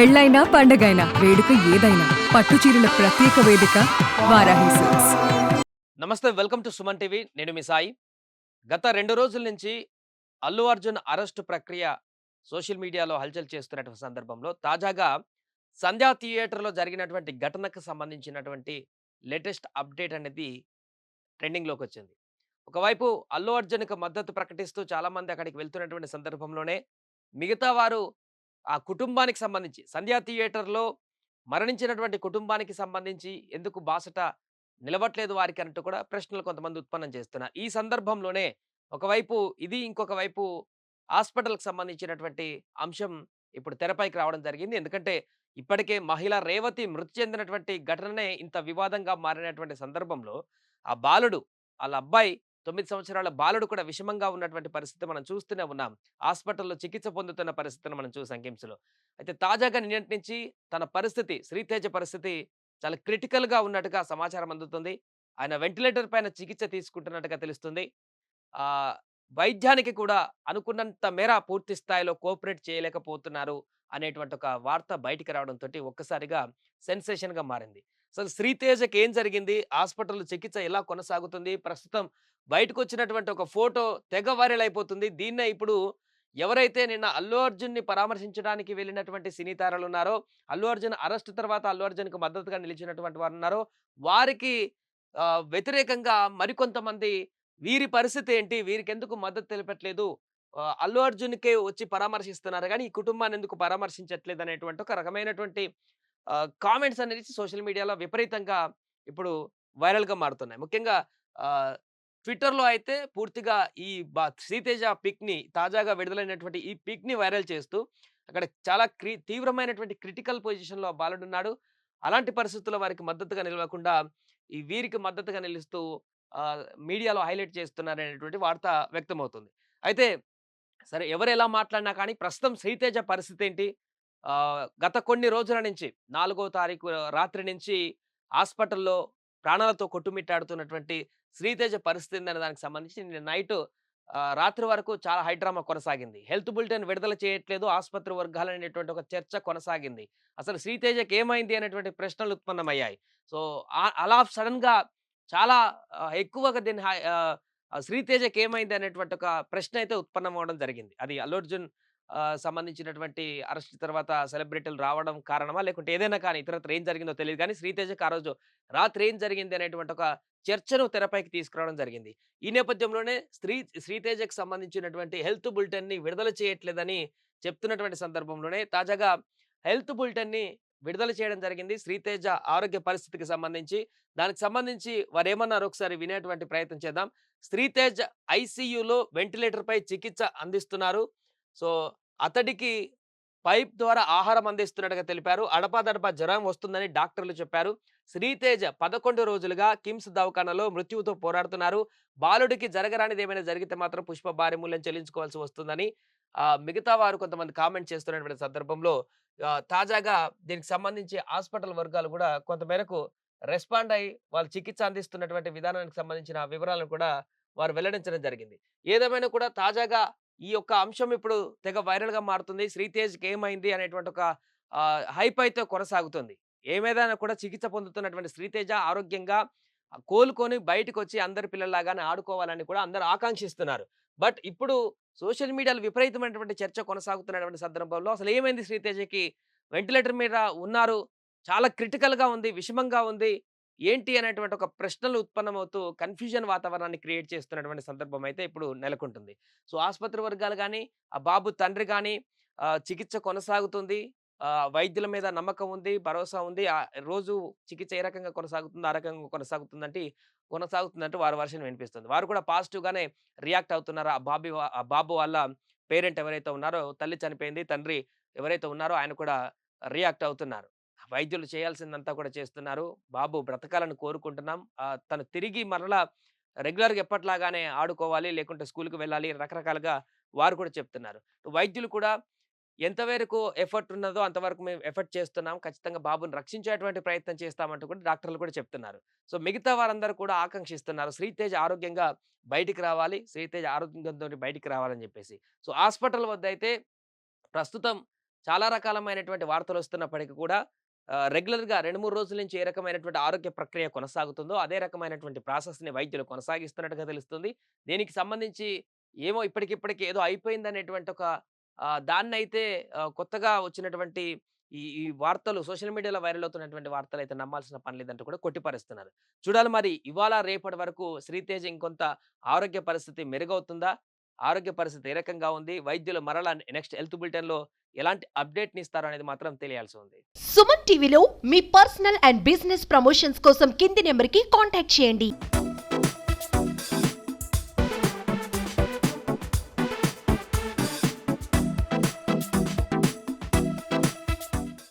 పెళ్ళైనా పండగైనా వేడుక ఏదైనా పట్టు చీరల ప్రత్యేక వేదిక వారాహి సిల్క్స్. నమస్తే, వెల్కమ్ టు సుమన్ టీవీ. నేను మీ సాయి. గత 2 రోజుల నుంచి అల్లు అర్జున్ అరెస్టు ప్రక్రియ సోషల్ మీడియాలో హల్చల్ చేస్తున్నటువంటి సందర్భంలో తాజాగా సంధ్యా థియేటర్‌లో జరిగినటువంటి ఘటనకు సంబంధించినటువంటి లేటెస్ట్ అప్డేట్ అనేది ట్రెండింగ్‌లోకొచ్చింది. ఒకవైపు అల్లు అర్జున్‌కి మద్దతు ప్రకటిస్తూ చాలామంది అక్కడికి వెళ్తున్నటువంటి సందర్భంలోనే మిగతా వారు ఆ కుటుంబానికి సంబంధించి సంధ్యా థియేటర్‌లో మరణించినటువంటి కుటుంబానికి సంబంధించి ఎందుకు బాసట నిలవట్లేదు వారికి అన్నట్టు కూడా ప్రశ్నలు కొంతమంది ఉత్పన్నం చేస్తున్నారు. ఈ సందర్భంలోనే ఒకవైపు ఇది, ఇంకొక వైపు హాస్పిటల్‌కి సంబంధించినటువంటి అంశం ఇప్పుడు తెరపైకి రావడం జరిగింది. ఎందుకంటే ఇప్పటికే మహిళ రేవతి మృతి చెందినటువంటి ఘటననే ఇంత వివాదంగా మారినటువంటి సందర్భంలో ఆ బాలుడు, ఆళ్ళ అబ్బాయి 9 సంవత్సరాల బాలుడు కూడా విషమంగా ఉన్నటువంటి పరిస్థితి మనం చూస్తూనే ఉన్నాం. హాస్పిటల్‌లో చికిత్స పొందుతున్న పరిస్థితిని మనం చూసాం కిమ్స్‌లో. అయితే తాజాగా నిన్నటి నుంచి తన పరిస్థితి, శ్రీతేజ పరిస్థితి చాలా క్రిటికల్‌గా ఉన్నట్టుగా సమాచారం అందుతుంది. ఆయన వెంటిలేటర్ పైన చికిత్స తీసుకుంటున్నట్టుగా తెలుస్తుంది. ఆహ్, వైద్యానికి కూడా అనుకున్నంత మేర పూర్తి స్థాయిలో కోఆపరేట్ చేయలేకపోతున్నారు అనేటువంటి ఒక వార్త బయటికి రావడంతోటి ఒక్కసారిగా సెన్సేషన్‌గా మారింది. అసలు శ్రీతేజకి ఏం జరిగింది? హాస్పిటల్‌లో చికిత్స ఎలా కొనసాగుతుంది? ప్రస్తుతం బయటకొచ్చినటువంటి ఒక ఫోటో తెగ వైరల్ అయిపోతుంది. దీన్నే ఇప్పుడు ఎవరైతే నిన్న అల్లు అర్జున్‌ని పరామర్శించడానికి వెళ్ళినటువంటి సినీ తారలున్నారో, అల్లు అర్జున్ అరెస్ట్ తర్వాత అల్లు అర్జున్‌కి మద్దతుగా నిలిచినటువంటి వారున్నారో, వారికి వ్యతిరేకంగా మరికొంతమంది వీరి పరిస్థితి ఏంటి? వీరికెందుకు మద్దతు తెలపట్లేదు? అల్లు అర్జున్‌కే వచ్చి పరామర్శిస్తున్నారు గానీ, ఈ కుటుంబాన్ని ఎందుకు పరామర్శించట్లేదు అనేటువంటి ఒక రకమైనటువంటి కామెంట్స్ అనేది సోషల్ మీడియాలో విపరీతంగా ఇప్పుడు వైరల్‌గా మారుతున్నాయి. ముఖ్యంగా ఆహ్, ట్విట్టర్‌లో అయితే పూర్తిగా ఈ శ్రీతేజ పిక్‌ని తాజాగా విడుదలైనటువంటి ఈ పిక్‌ని వైరల్ చేస్తూ అక్కడ చాలా తీవ్రమైనటువంటి క్రిటికల్ పొజిషన్‌లో ఆ బాలుడున్నాడు. అలాంటి పరిస్థితుల్లో వారికి మద్దతుగా నిలవకుండా ఈ వీరికి మద్దతుగా నిలుస్తూ మీడియాలో హైలైట్ చేస్తున్నారనేటువంటి వార్త వ్యక్తమవుతుంది. అయితే సరే, ఎవరెలా మాట్లాడినా కానీ ప్రస్తుతం శ్రీతేజ పరిస్థితేంటి? గత కొన్ని రోజుల నుంచి 4 తారీఖు రాత్రి నుంచి హాస్పిటల్‌లో ప్రాణాలతో కొట్టుమిట్టాడుతున్నటువంటి శ్రీతేజ పరిస్థితి ఏందనే దానికి సంబంధించి నిన్న నైటు రాత్రి వరకు చాలా హైడ్రామా కొనసాగింది. హెల్త్ బులెటిన్ విడుదల చేయట్లేదు ఆసుపత్రి వర్గాలనేటువంటి ఒక చర్చ కొనసాగింది. అసలు శ్రీతేజకి ఏమైంది అనేటువంటి ప్రశ్నలు ఉత్పన్నమయ్యాయి. సో, అలా సడెన్‌గా చాలా ఎక్కువగా దీన్ని శ్రీతేజకి ఏమైంది అనేటువంటి ఒక ప్రశ్న అయితే ఉత్పన్నమవ్వడం జరిగింది. అది అల్లు అర్జున్ సంబంధించినటువంటి అరెస్ట్ తర్వాత సెలబ్రిటీలు రావడం కారణమా? లేకుంటే ఏదైనా కానీ ఇతరత్ర ఏం జరిగిందో తెలీదు గానీ, శ్రీతేజకి ఆ రోజు రాత్రి ఏం జరిగింది అనేటువంటి ఒక చర్చను తెరపైకి తీసుకురావడం జరిగింది. ఈ నేపథ్యంలోనే శ్రీతేజకి సంబంధించినటువంటి హెల్త్ బులెటిన్‌ని విడుదల చేయట్లేదని చెప్తున్నటువంటి సందర్భంలోనే తాజాగా హెల్త్ బులెటిన్‌ని విడుదల చేయడం జరిగింది. శ్రీతేజ ఆరోగ్య పరిస్థితికి సంబంధించి. దానికి సంబంధించి వారేమన్నారో ఒకసారి వినేటువంటి ప్రయత్నం చేద్దాం. శ్రీతేజ్ ఐసీయూలో వెంటిలేటర్‌పై చికిత్స అందిస్తున్నారు. సో, అతడికి పైప్ ద్వారా ఆహారం అందిస్తున్నట్టుగా తెలిపారు. అడపాదడపా జ్వరం వస్తుందని డాక్టర్లు చెప్పారు. శ్రీతేజ 11 రోజులుగా కిమ్స్ దవాఖానాలో మృత్యువుతో పోరాడుతున్నారు. బాలుడికి జరగరానిదేమైనా జరిగితే మాత్రం పుష్ప భారీ మూల్యం చెల్లించుకోవాల్సి వస్తుందని మిగతా వారు కొంతమంది కామెంట్ చేస్తున్నటువంటి సందర్భంలో తాజాగా దీనికి సంబంధించి హాస్పిటల్ వర్గాలు కూడా కొంత మేరకు రెస్పాండ్ అయ్యి వాళ్ళు చికిత్స అందిస్తున్నటువంటి విధానానికి సంబంధించిన వివరాలను కూడా వారు వెల్లడించడం జరిగింది. ఏదేమైనా కూడా తాజాగా ఈ యొక్క అంశం ఇప్పుడు తెగ వైరల్‌గా మారుతుంది. 'శ్రీతేజ్‌కి ఏమైంది' అనేటువంటి ఒక హైప్ అయితే కొనసాగుతుంది. ఏమైనా కూడా చికిత్స పొందుతున్నటువంటి 'శ్రీతేజ' ఆరోగ్యంగా కోలుకొని బయటికొచ్చి అందరి పిల్లల్లాగానే ఆడుకోవాలని కూడా అందరూ ఆకాంక్షిస్తున్నారు. బట్ ఇప్పుడు సోషల్ మీడియాలో విపరీతమైనటువంటి చర్చ కొనసాగుతున్నటువంటి సందర్భంలో అసలు ఏమైంది 'శ్రీతేజకి'? వెంటిలేటర్ మీద ఉన్నారు. చాలా క్రిటికల్‌గా ఉంది. విషమంగా ఉంది. ఏంటి అనేటువంటి ఒక ప్రశ్నలు ఉత్పన్నమవుతూ కన్‌ఫ్యూజన్ వాతావరణాన్ని క్రియేట్ చేస్తున్నటువంటి సందర్భం అయితే ఇప్పుడు నెలకొంటుంది. సో, ఆసుపత్రి వర్గాలు గాని, ఆ బాబు తండ్రి గాని చికిత్స కొనసాగుతుంది. వైద్యుల మీద నమ్మకం ఉంది, భరోసా ఉంది. రోజు చికిత్స ఏ రకంగా కొనసాగుతుందో, ఆ రకంగా కొనసాగుతుందంటూ వారి వర్షన్ వినిపిస్తుంది. వారు కూడా పాజిటివ్‌గానే రియాక్ట్ అవుతున్నారు. ఆ బాబు వాళ్ళ పేరెంట్ ఎవరైతే ఉన్నారో, తల్లి చనిపోయింది. తండ్రి ఎవరైతే ఉన్నారో ఆయన కూడా రియాక్ట్ అవుతున్నారు. వైద్యులు చేయాల్సిందంతా కూడా చేస్తున్నారు. బాబు బ్రతకాలని కోరుకుంటున్నాం. తను తిరిగి మరలా రెగ్యులర్‌గా ఎప్పటిలాగానే ఆడుకోవాలి, లేకుంటే స్కూలుకి వెళ్ళాలి రకరకాలుగా వారు కూడా చెప్తున్నారు. వైద్యులు కూడా ఎంత వరకు ఎఫర్ట్ ఉన్నదో అంతవరకు మేము ఎఫర్ట్ చేస్తున్నాం. ఖచ్చితంగా బాబుని రక్షించేటువంటి ప్రయత్నం చేస్తామంటూ కూడా డాక్టర్లు కూడా చెప్తున్నారు. సో, మిగతా వారందరూ కూడా ఆకాంక్షిస్తున్నారు. శ్రీతేజ్ ఆరోగ్యంగా బయటికి రావాలి. శ్రీతేజ్ ఆరోగ్యంతోని బయటికి రావాలని జెప్పేసి. సో, హాస్పిటల్ వద్దయితే ప్రస్తుతం చాలా రకాలమైనటువంటి వార్తలు వస్తున్నప్పటికీ కూడా రెగ్యులర్‌గా 2, 3 రోజుల నుంచి ఏ రకమైనటువంటి ఆరోగ్య ప్రక్రియ కొనసాగుతుందో, అదే రకమైనటువంటి ప్రాసెస్‌ని వైద్యులు కొనసాగిస్తున్నట్టుగా తెలుస్తుంది. దీనికి సంబంధించి ఏమో ఇప్పటికిప్పటికి ఏదో అయిపోయిందనేటువంటి ఒక దాన్నైతే కొత్తగా వచ్చినటువంటి ఈ వార్తలు సోషల్ మీడియాలో వైరల్ అవుతున్నటువంటి వార్తలైతే నమ్మాల్సిన పని లేదంటూ కూడా కొట్టిపరుస్తున్నారు. చూడాలి మరి ఇవాళ, రేపటి వరకు శ్రీతేజ్ ఇంకొంత ఆరోగ్య పరిస్థితి మెరుగవుతుందా? ఆరోగ్య పరిస్థితి ఏ రకంగా ఉంది? వైద్యులు మరలా నెక్స్ట్ హెల్త్ బులెటిన్‌లో ఎలాంటి అప్డేట్‌ని ఇస్తారో అనేది మాత్రం తెలియాల్సి ఉంది. సుమన్ టీవీలో మీ పర్సనల్ అండ్ బిజినెస్ ప్రమోషన్స్ కోసం కింది నెంబర్కి కాంటాక్ట్ చేయండి.